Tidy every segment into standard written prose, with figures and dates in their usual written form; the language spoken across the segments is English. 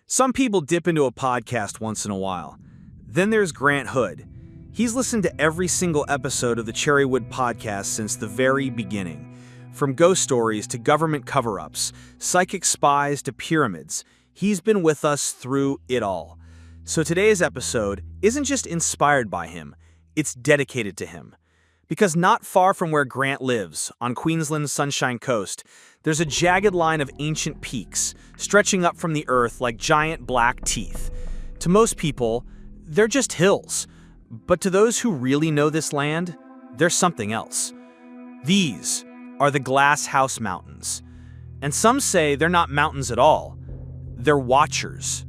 Some people dip into a podcast once in a while. Then there's Grant Hood. He's listened to every single episode of the Cherrywood Podcast since the very beginning. From ghost stories to government cover-ups, psychic spies to pyramids, he's been with us through it all. So today's episode isn't just inspired by him, it's dedicated to him. Because not far from where Grant lives, on Queensland's Sunshine Coast, there's a jagged line of ancient peaks, stretching up from the earth like giant black teeth. To most people, they're just hills. But to those who really know this land, there's something else. These are the Glass House Mountains. And some say they're not mountains at all. They're watchers,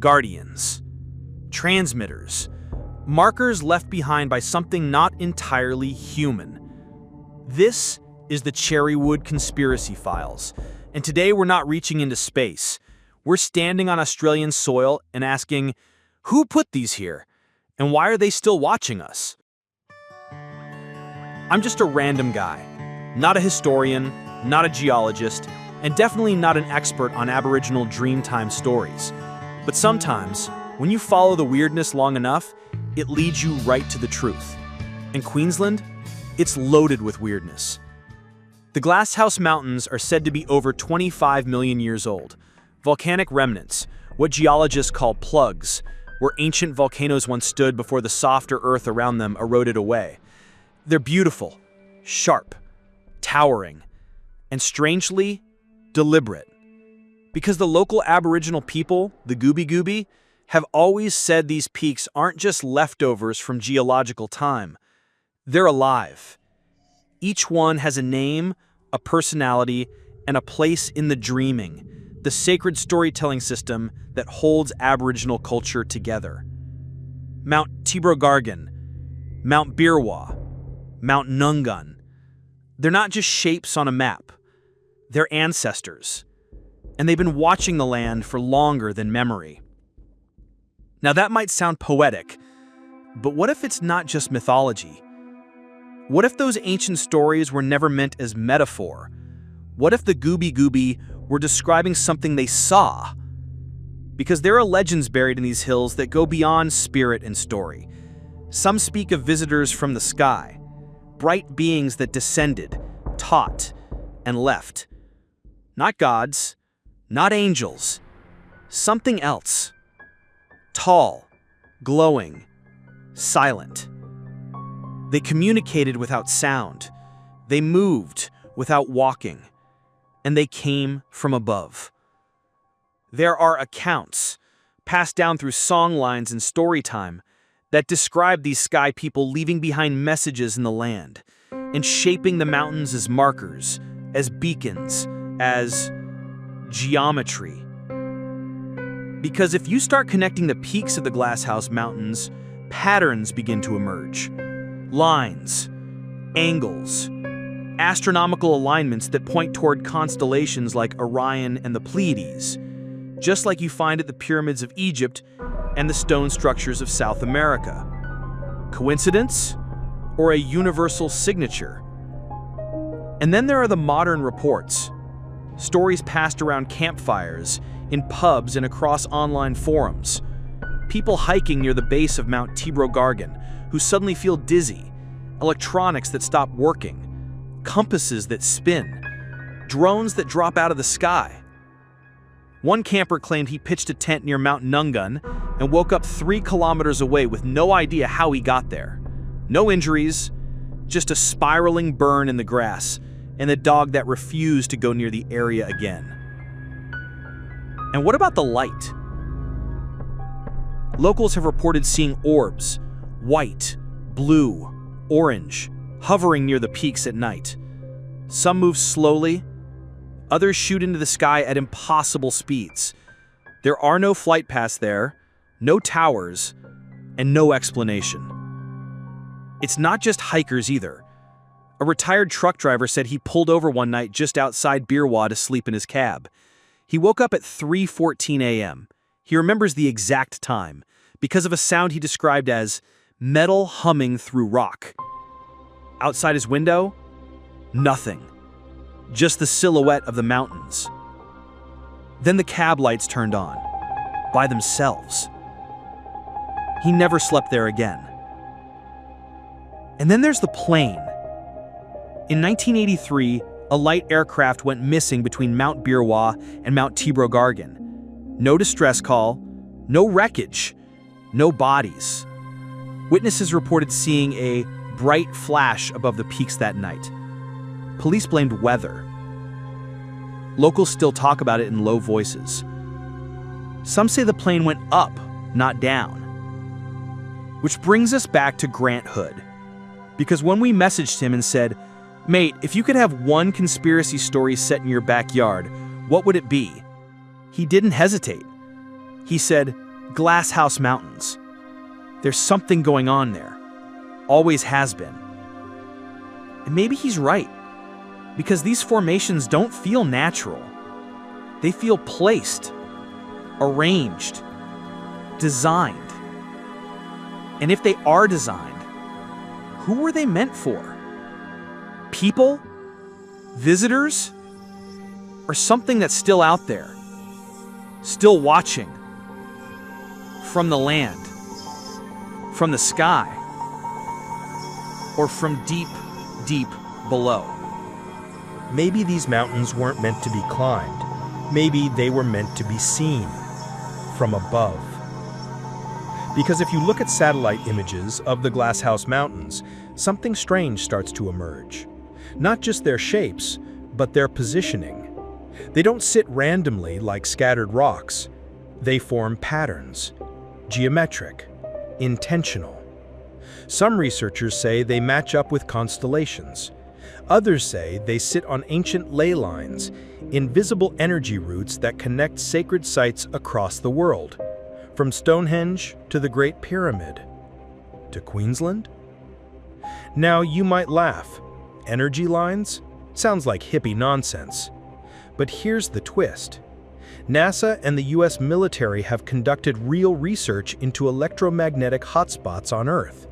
guardians, transmitters, markers left behind by something not entirely human. This is the Cherrywood Conspiracy Files, and today we're not reaching into space. We're standing on Australian soil and asking, who put these here, and why are they still watching us? I'm just a random guy, not a historian, not a geologist, and definitely not an expert on Aboriginal Dreamtime stories. But sometimes, when you follow the weirdness long enough, it leads you right to the truth. In Queensland, it's loaded with weirdness. The Glass House Mountains are said to be over 25 million years old. Volcanic remnants, what geologists call plugs, where ancient volcanoes once stood before the softer earth around them eroded away. They're beautiful, sharp, towering, and strangely, deliberate. Because the local Aboriginal people, the Gooby, have always said these peaks aren't just leftovers from geological time. They're alive. Each one has a name, a personality, and a place in the dreaming, the sacred storytelling system that holds Aboriginal culture together. Mount Tibrogargan, Mount Birwa, Mount Nungun. They're not just shapes on a map. They're ancestors. And they've been watching the land for longer than memory. Now that might sound poetic, but what if it's not just mythology? What if those ancient stories were never meant as metaphor? What if the Gooby were describing something they saw? Because there are legends buried in these hills that go beyond spirit and story. Some speak of visitors from the sky, bright beings that descended, taught, and left. Not gods, not angels, something else. Tall, glowing, silent. They communicated without sound. They moved without walking. And they came from above. There are accounts, passed down through song lines and story time, that describe these sky people leaving behind messages in the land and shaping the mountains as markers, as beacons, as geometry. Because if you start connecting the peaks of the Glass House Mountains, patterns begin to emerge. Lines, angles, astronomical alignments that point toward constellations like Orion and the Pleiades, just like you find at the pyramids of Egypt and the stone structures of South America. Coincidence? Or a universal signature? And then there are the modern reports. Stories passed around campfires, in pubs and across online forums. People hiking near the base of Mount Tibrogargan who suddenly feel dizzy, electronics that stop working, compasses that spin, drones that drop out of the sky. One camper claimed he pitched a tent near Mount Nungun and woke up 3 kilometers away with no idea how he got there. No injuries, just a spiraling burn in the grass and a dog that refused to go near the area again. And what about the light? Locals have reported seeing orbs, white, blue, orange, hovering near the peaks at night. Some move slowly, others shoot into the sky at impossible speeds. There are no flight paths there, no towers, and no explanation. It's not just hikers either. A retired truck driver said he pulled over one night just outside Birwa to sleep in his cab. He woke up at 3:14 a.m. He remembers the exact time because of a sound he described as metal humming through rock. Outside his window, nothing. Just the silhouette of the mountains. Then the cab lights turned on. by themselves. He never slept there again. And then there's the plane. In 1983, a light aircraft went missing between Mount Birwa and Mount Tibrogargan. No distress call, no wreckage, no bodies. Witnesses reported seeing a bright flash above the peaks that night. Police blamed weather. Locals still talk about it in low voices. Some say the plane went up, not down. Which brings us back to Grant Hood. Because when we messaged him and said, "Mate, if you could have one conspiracy story set in your backyard, what would it be?" He didn't hesitate. He said, Glass House Mountains. There's something going on there. Always has been. And maybe he's right. Because these formations don't feel natural. They feel placed, arranged, designed. And if they are designed, who were they meant for? People? Visitors? Or something that's still out there? Still watching? From the land? From the sky? Or from deep, deep below? Maybe these mountains weren't meant to be climbed. Maybe they were meant to be seen from above. Because if you look at satellite images of the Glass House Mountains, something strange starts to emerge. Not just their shapes, but their positioning. They don't sit randomly like scattered rocks. They form patterns, geometric, intentional. Some researchers say they match up with constellations. Others say they sit on ancient ley lines, invisible energy routes that connect sacred sites across the world, from Stonehenge to the Great Pyramid. To Queensland? Now you might laugh. Energy lines? Sounds like hippie nonsense. But here's the twist. NASA and the US military have conducted real research into electromagnetic hotspots on Earth.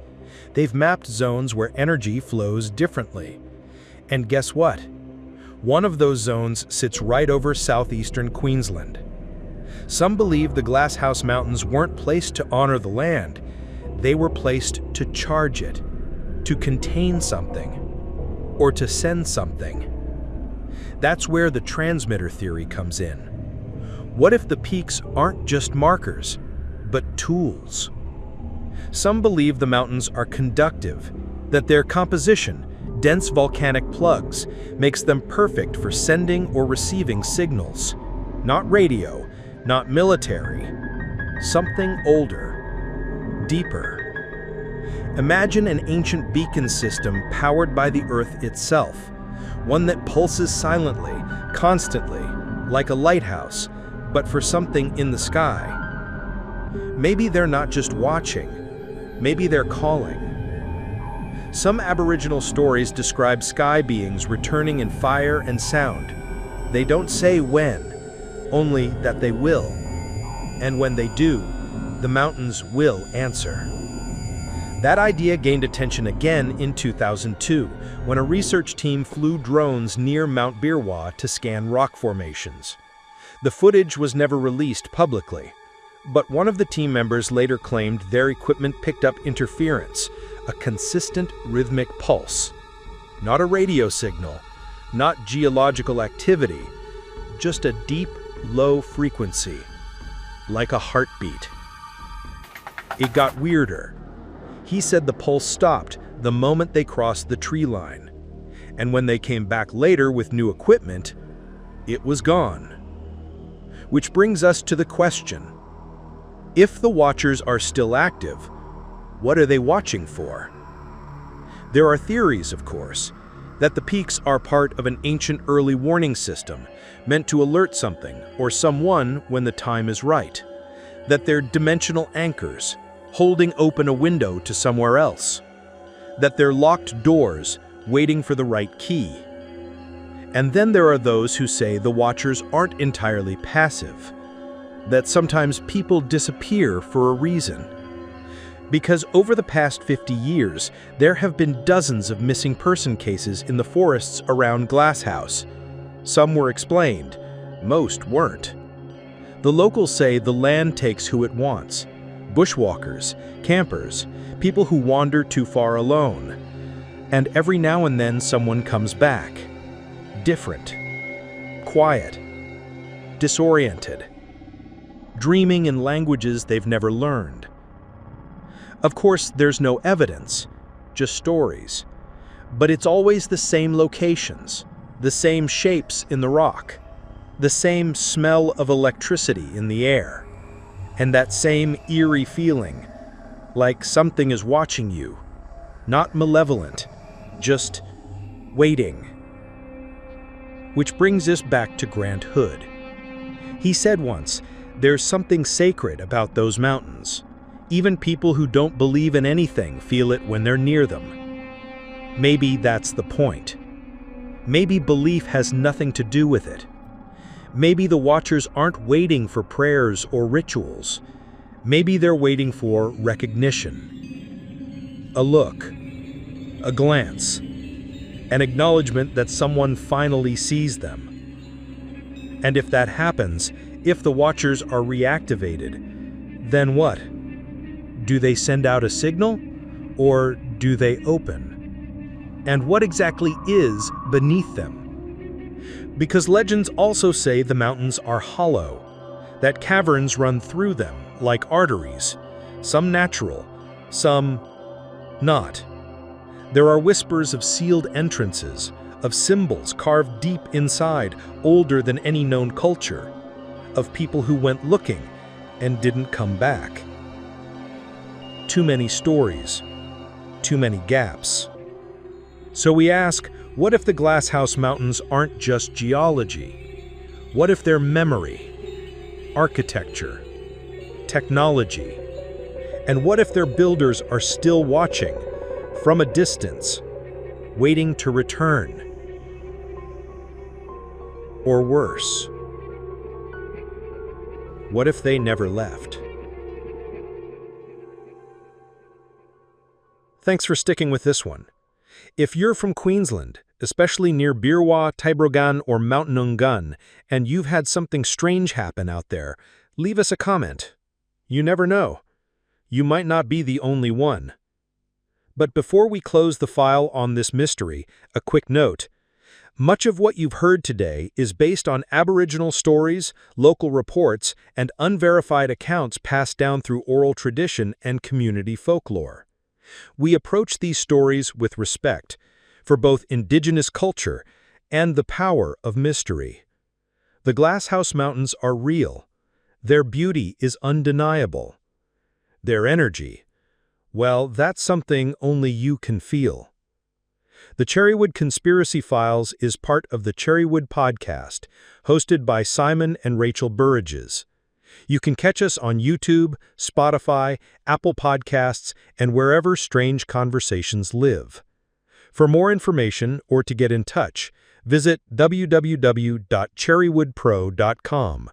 They've mapped zones where energy flows differently. And guess what? One of those zones sits right over southeastern Queensland. Some believe the Glass House Mountains weren't placed to honor the land. They were placed to charge it, to contain something, or to send something. That's where the transmitter theory comes in. What if the peaks aren't just markers, but tools? Some believe the mountains are conductive, that their composition, dense volcanic plugs, makes them perfect for sending or receiving signals. Not radio, not military. Something older, deeper. Imagine an ancient beacon system powered by the Earth itself, one that pulses silently, constantly, like a lighthouse, but for something in the sky. Maybe they're not just watching, maybe they're calling. Some Aboriginal stories describe sky beings returning in fire and sound. They don't say when, only that they will. And when they do, the mountains will answer. That idea gained attention again in 2002, when a research team flew drones near Mount Birwa to scan rock formations. The footage was never released publicly, but one of the team members later claimed their equipment picked up interference, a consistent rhythmic pulse. Not a radio signal, not geological activity, just a deep, low frequency, like a heartbeat. It got weirder. He said the pulse stopped the moment they crossed the tree line, and when they came back later with new equipment, it was gone. Which brings us to the question, if the watchers are still active, what are they watching for? There are theories, of course, that the peaks are part of an ancient early warning system meant to alert something or someone when the time is right, that they're dimensional anchors, holding open a window to somewhere else, that they're locked doors waiting for the right key. And then there are those who say the watchers aren't entirely passive, that sometimes people disappear for a reason. Because over the past 50 years, there have been dozens of missing person cases in the forests around Glass House. Some were explained, most weren't. The locals say the land takes who it wants. Bushwalkers, campers, people who wander too far alone. And every now and then someone comes back. Different. Quiet. Disoriented. Dreaming in languages they've never learned. Of course, there's no evidence, just stories. But it's always the same locations, the same shapes in the rock, the same smell of electricity in the air, and that same eerie feeling, like something is watching you, not malevolent, just waiting. Which brings us back to Grant Hood. He said once, "There's something sacred about those mountains. Even people who don't believe in anything feel it when they're near them." Maybe that's the point. Maybe belief has nothing to do with it. Maybe the watchers aren't waiting for prayers or rituals. Maybe they're waiting for recognition. A look, a glance, an acknowledgement that someone finally sees them. And if that happens, if the watchers are reactivated, then what? Do they send out a signal, or do they open? And what exactly is beneath them? Because legends also say the mountains are hollow, that caverns run through them like arteries, some natural, some not. There are whispers of sealed entrances, of symbols carved deep inside, older than any known culture, of people who went looking and didn't come back. Too many stories, too many gaps. So we ask, what if the Glasshouse Mountains aren't just geology? What if they're memory, architecture, technology? And what if their builders are still watching, from a distance, waiting to return? Or worse, what if they never left? Thanks for sticking with this one. If you're from Queensland, especially near Birwa, Tybrogan, or Mount Nungun, and you've had something strange happen out there, leave us a comment. You never know. You might not be the only one. But before we close the file on this mystery, a quick note. Much of what you've heard today is based on Aboriginal stories, local reports, and unverified accounts passed down through oral tradition and community folklore. We approach these stories with respect for both Indigenous culture and the power of mystery. The Glasshouse Mountains are real. Their beauty is undeniable. Their energy, well, that's something only you can feel. The Cherrywood Conspiracy Files is part of the Cherrywood Podcast, hosted by Simon and Rachel Burridges. You can catch us on YouTube, Spotify, Apple Podcasts, and wherever strange conversations live. For more information or to get in touch, visit www.cherrywoodpro.com.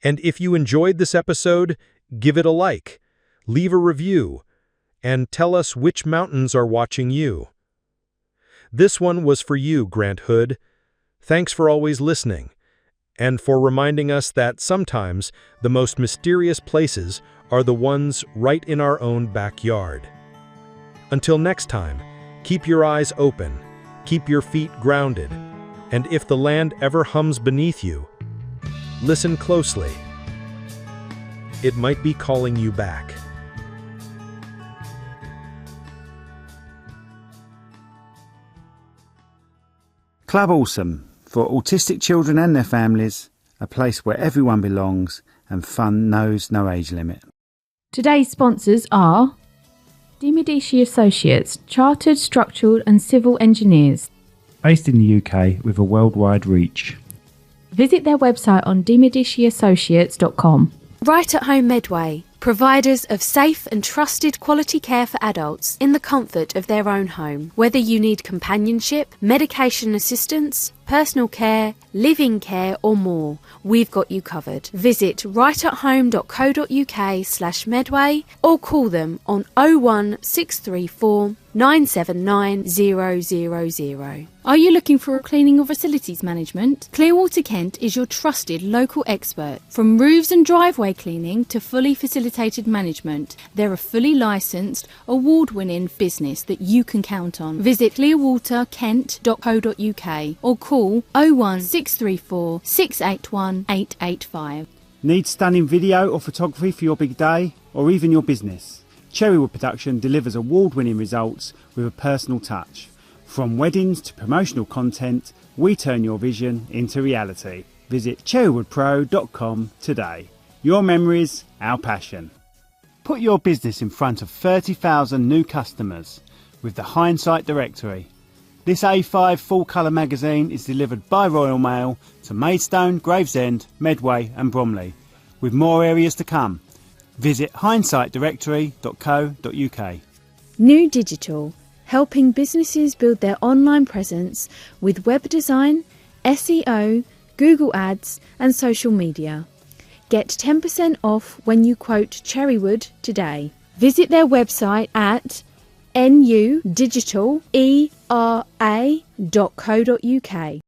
And if you enjoyed this episode, give it a like, leave a review, and tell us which mountains are watching you. This one was for you, Grant Hood. Thanks for always listening, and for reminding us that sometimes the most mysterious places are the ones right in our own backyard. Until next time, keep your eyes open, keep your feet grounded, and if the land ever hums beneath you, listen closely. It might be calling you back. Club Awesome, for autistic children and their families, a place where everyone belongs and fun knows no age limit. Today's sponsors are Dimedici Associates, Chartered Structural and Civil Engineers. Based in the UK with a worldwide reach. Visit their website on dimediciassociates.com. Right at Home Medway, providers of safe and trusted quality care for adults in the comfort of their own home. Whether you need companionship, medication assistance, personal care, living care or more, we've got you covered. Visit rightathome.co.uk/Medway or call them on 01634 979 000. Are you looking for a cleaning or facilities management? Clearwater Kent is your trusted local expert. From roofs and driveway cleaning to fully facilitated management, they're a fully licensed, award-winning business that you can count on. Visit clearwaterkent.co.uk or call 01634 681 885. Need stunning video or photography for your big day or even your business? Cherrywood Production delivers award-winning results with a personal touch. From weddings to promotional content, we turn your vision into reality. Visit cherrywoodpro.com today. Your memories, our passion. Put your business in front of 30,000 new customers with the Hindsight Directory. This A5 full-colour magazine is delivered by Royal Mail to Maidstone, Gravesend, Medway and Bromley, with more areas to come. Visit hindsightdirectory.co.uk. New Digital, helping businesses build their online presence with web design, SEO, Google Ads and social media. Get 10% off when you quote Cherrywood today. Visit their website at nudigitalera.co.uk.